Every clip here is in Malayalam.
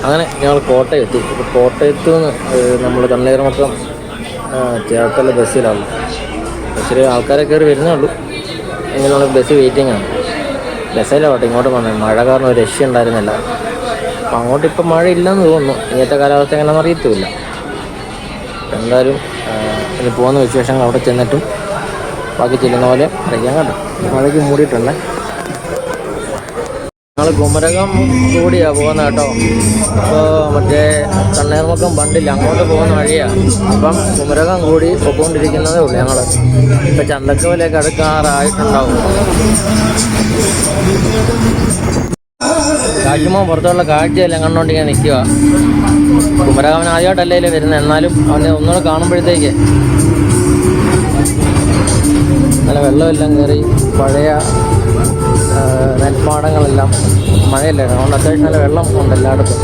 അങ്ങനെ ഞങ്ങൾ കോട്ടയം എത്തി. ഇപ്പോൾ കോട്ടയത്ത് നിന്ന് നമ്മൾ തണ്ണീർമുക്കം ചേർത്തല ബസ്സിലാണ്. ബസ്സിൽ ആൾക്കാരെ കയറി വരുന്നേ ഉള്ളൂ. എങ്ങനെ നമ്മൾ ബസ് വെയിറ്റിംഗ് ആണ്. ബസ്സിലോട്ടെ ഇങ്ങോട്ട് വന്നത് മഴ കാരണം ഒരു രക്ഷ ഉണ്ടായിരുന്നില്ല. അപ്പം അങ്ങോട്ട് ഇപ്പം മഴ ഇല്ലെന്ന് തോന്നുന്നു. ഇങ്ങനത്തെ കാലാവസ്ഥ എങ്ങനെയാണെന്ന് അറിയത്തുമില്ല. എന്തായാലും ഇനി പോകുന്ന വിശേഷങ്ങൾ അവിടെ ചെന്നിട്ടും ബാക്കി ചെല്ലുന്ന പോലെ അറിയാൻ കേട്ടോ. മഴയ്ക്ക് മൂടിയിട്ടുണ്ട്. ഞങ്ങൾ കുമരകം കൂടിയാണ് പോകുന്നത് കേട്ടോ. അപ്പോൾ മറ്റേ തണ്ണീർമുക്കം ബണ്ടില്ല, അങ്ങോട്ട് പോകുന്ന വഴിയാണ്. അപ്പം കുമരകം കൂടി പൊയ്ക്കൊണ്ടിരിക്കുന്നതേ ഉള്ളൂ. ഞങ്ങൾ ഇപ്പം ചന്തക്കവലേക്ക് അടുക്കാറായിട്ടുണ്ടാവും. കാഴ്ചമോ പുറത്തുള്ള കാഴ്ചയെല്ലാം കണ്ടുകൊണ്ട് ഇങ്ങനെ നിൽക്കുക. കുമരകവൻ ആദ്യമായിട്ടല്ലേ വരുന്നത്, എന്നാലും അവനെ ഒന്നുകൂടെ കാണുമ്പോഴത്തേക്ക് നല്ല വെള്ളമെല്ലാം കയറി പഴയ നെൽപ്പാടങ്ങളെല്ലാം മഴയല്ലേ, അതുകൊണ്ട് അത്യാവശ്യം നല്ല വെള്ളം ഉണ്ട് എല്ലായിടത്തും.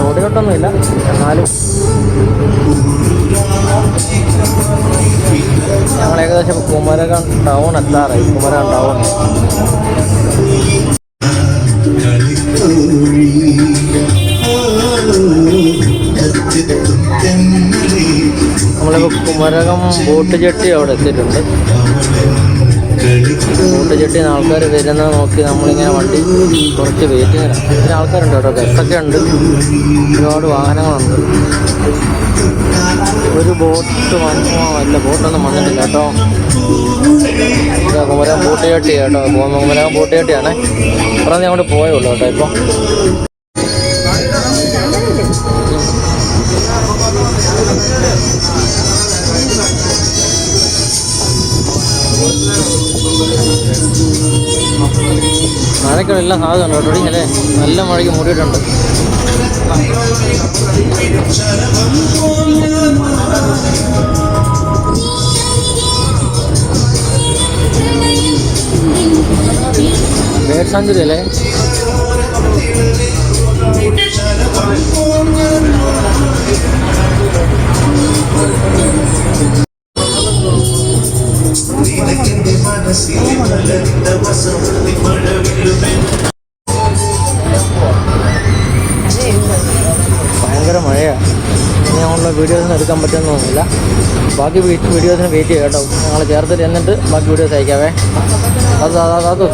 ഓടികൊട്ടൊന്നുമില്ല, എന്നാലും ഞങ്ങൾ ഏകദേശം കുമരകം ടൗൺ എത്താറായി. കുമരകം ടൗൺ നമ്മളിപ്പോൾ കുമരകം ബോട്ട് ജെട്ടി അവിടെ എത്തിയിട്ടുണ്ട്. ബോട്ട് ജെട്ടിയിൽ നിന്ന് ആൾക്കാർ വരുന്നത് നോക്കി നമ്മളിങ്ങനെ വണ്ടി കുറച്ച് വെയിറ്റിങ്ങിലാണ്. ഇതിന് ആൾക്കാരുണ്ട് കേട്ടോ, ബസ്സൊക്കെ ഉണ്ട്, ഒരുപാട് വാഹനങ്ങളുണ്ട്. ഒരു ബോട്ട് അല്ല, ബോട്ടൊന്നും വന്നിട്ടില്ല കേട്ടോ. കുമരകം ബോട്ട് ജെട്ടി കേട്ടോ, കുമരകം ബോട്ട് ജെട്ടിയാണേ. അപ്പുറം അങ്ങോട്ട് പോയുള്ളൂ കേട്ടോ. ഇപ്പം മഴയ്ക്കുള്ള എല്ലാ സാധ്യത ഉണ്ട് കേട്ടോ. അല്ലേ, നല്ല മഴയ്ക്ക് മൂടിയിട്ടുണ്ട്. ബേഡ് സാഞ്ചുറി അല്ലേ? ഭയങ്കര മഴയാണ്. ഞങ്ങളുള്ള വീഡിയോസിന് എടുക്കാൻ പറ്റുമെന്നൊന്നുമില്ല. ബാക്കി വീഡിയോസിന് വെയിറ്റ് ചെയ്യാം കേട്ടോ. ഞങ്ങൾ ചേർത്തിട്ട് എന്നിട്ട് ബാക്കി വീഡിയോസ് അയക്കാവേ. അത്